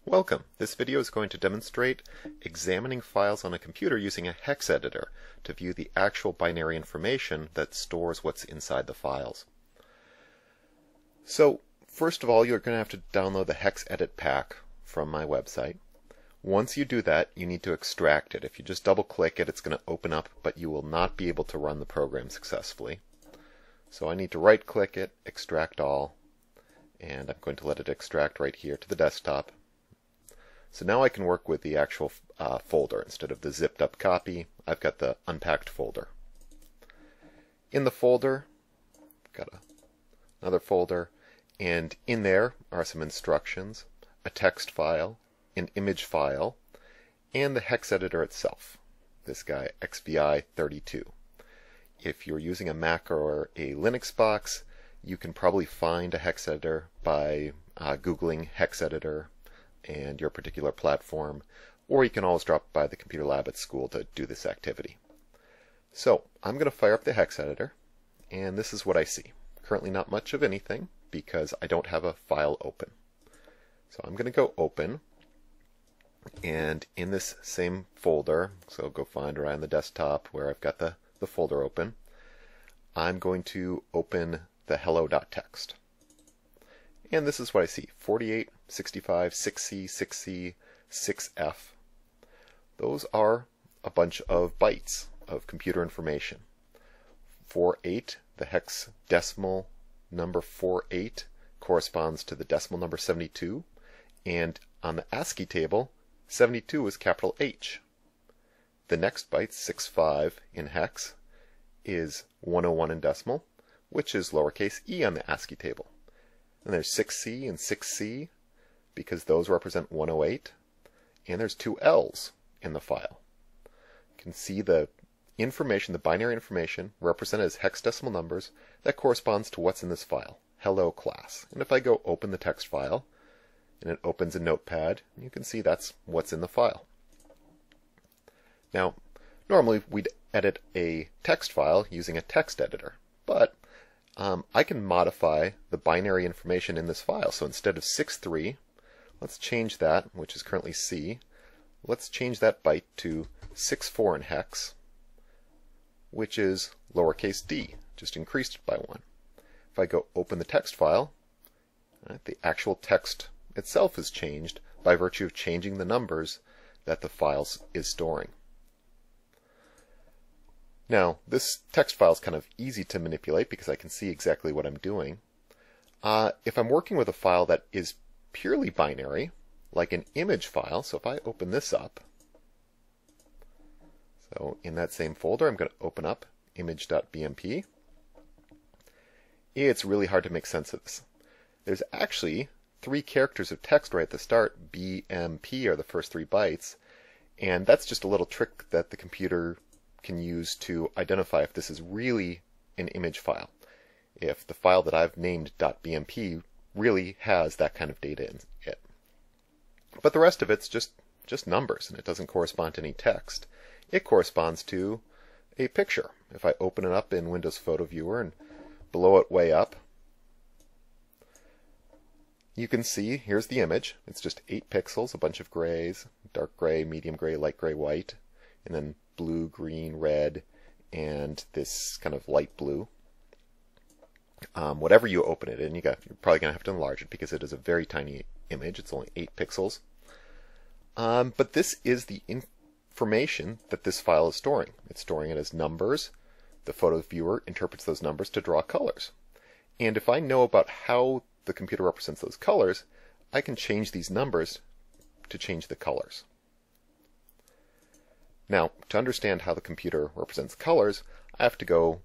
Welcome! This video is going to demonstrate examining files on a computer using a hex editor to view the actual binary information that stores what's inside the files. So first of all, you're going to have to download the HexEdit pack from my website. Once you do that, you need to extract it. If you just double click it, it's going to open up, but you will not be able to run the program successfully. So I need to right click it, extract all, and I'm going to let it extract right here to the desktop. So now I can work with the actual folder. Instead of the zipped up copy, I've got the unpacked folder. In the folder, got another folder, and in there are some instructions, a text file, an image file, and the hex editor itself, this guy XVI32. If you're using a Mac or a Linux box, you can probably find a hex editor by Googling hex editor and your particular platform, or you can always drop by the computer lab at school to do this activity. So I'm going to fire up the hex editor, and this is what I see. Currently not much of anything because I don't have a file open. So I'm going to go open, and in this same folder, so go find right on the desktop where I've got the folder open, I'm going to open the hello.txt. And this is what I see: 48, 65, 6C, 6C, 6F. Those are a bunch of bytes of computer information. 48, the hex decimal number 48 corresponds to the decimal number 72, and on the ASCII table, 72 is capital H. The next byte, 65 in hex, is 101 in decimal, which is lowercase e on the ASCII table. And there's 6C and 6C because those represent 108, and there's two L's in the file. You can see the information, the binary information, represented as hexadecimal numbers that corresponds to what's in this file, hello class. And if I go open the text file, and it opens a notepad, you can see that's what's in the file. Now, normally we'd edit a text file using a text editor, but I can modify the binary information in this file. So instead of 63, let's change that, which is currently C, let's change that byte to 64 in hex, which is lowercase d, just increased it by 1. If I go open the text file, the actual text itself is changed by virtue of changing the numbers that the file is storing. Now, this text file is kind of easy to manipulate because I can see exactly what I'm doing. If I'm working with a file that is purely binary, like an image file, so if I open this up, so in that same folder I'm going to open up image.bmp. It's really hard to make sense of this. There's actually 3 characters of text right at the start. BMP are the first 3 bytes, and that's just a little trick that the computer can use to identify if this is really an image file, if the file that I've named .bmp really has that kind of data in it. But the rest of it's just numbers, and it doesn't correspond to any text. It corresponds to a picture. If I open it up in Windows Photo Viewer and blow it way up, you can see here's the image. It's just 8 pixels, a bunch of grays, dark gray, medium gray, light gray, white, and then blue, green, red, and this kind of light blue. Whatever you open it in, you're probably going to have to enlarge it because it is a very tiny image. It's only 8 pixels. But this is the information that this file is storing. It's storing it as numbers. The photo viewer interprets those numbers to draw colors. And if I know about how the computer represents those colors, I can change these numbers to change the colors. Now, to understand how the computer represents colors, I have to go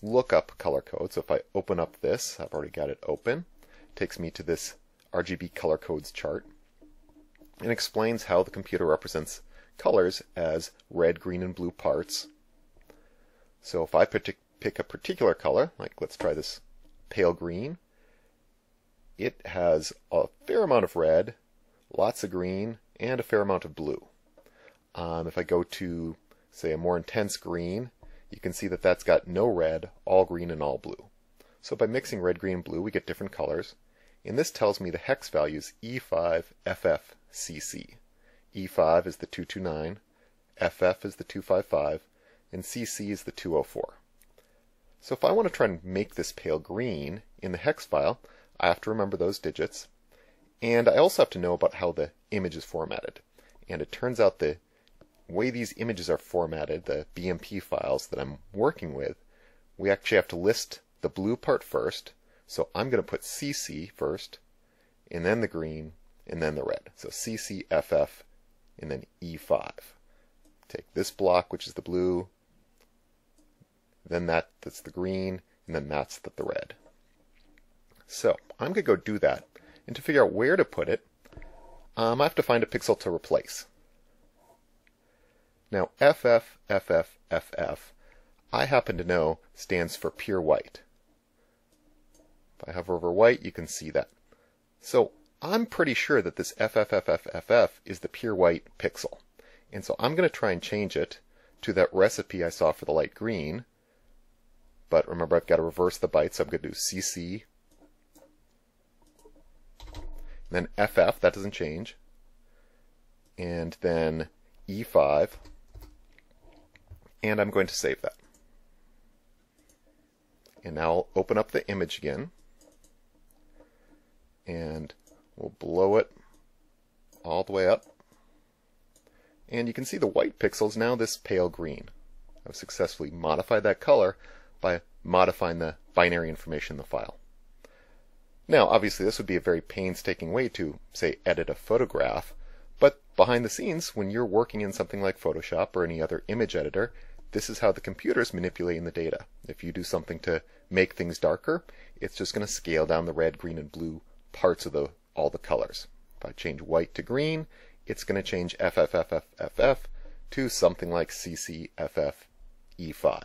look up color code. So if I open up this, I've already got it open, it takes me to this RGB color codes chart and explains how the computer represents colors as red, green, and blue parts. So if I pick a particular color, like let's try this pale green, it has a fair amount of red, lots of green, and a fair amount of blue. If I go to, say, a more intense green, you can see that that's got no red, all green, and all blue. So by mixing red, green, and blue, we get different colors. and this tells me the hex values E5FFCC. E5 is the 229, FF is the 255, and CC is the 204. So if I want to try and make this pale green in the hex file, I have to remember those digits, and I also have to know about how the image is formatted. And it turns out the way these images are formatted, the BMP files that I'm working with, we actually have to list the blue part first. So I'm going to put CC first, and then the green, and then the red. So CC, FF, and then E5. Take this block, which is the blue, then that's the green, and then that's the red. So I'm going to go do that. And to figure out where to put it, I have to find a pixel to replace. Now FF, FF, FF, I happen to know stands for pure white. If I hover over white, you can see that. So I'm pretty sure that this FFFFFF is the pure white pixel. And so I'm going to try and change it to that recipe I saw for the light green. But remember, I've got to reverse the byte, so I'm going to do CC. And then FF, that doesn't change. And then E5. And I'm going to save that. And now I'll open up the image again. And we'll blow it all the way up. And you can see the white pixel is now this pale green. I've successfully modified that color by modifying the binary information in the file. Now, obviously, this would be a very painstaking way to, say, edit a photograph, but behind the scenes, when you're working in something like Photoshop or any other image editor, this is how the computer's manipulating the data. If you do something to make things darker, it's just going to scale down the red, green, and blue parts of all the colors. If I change white to green, it's going to change FFFFFF to something like CCFFE5.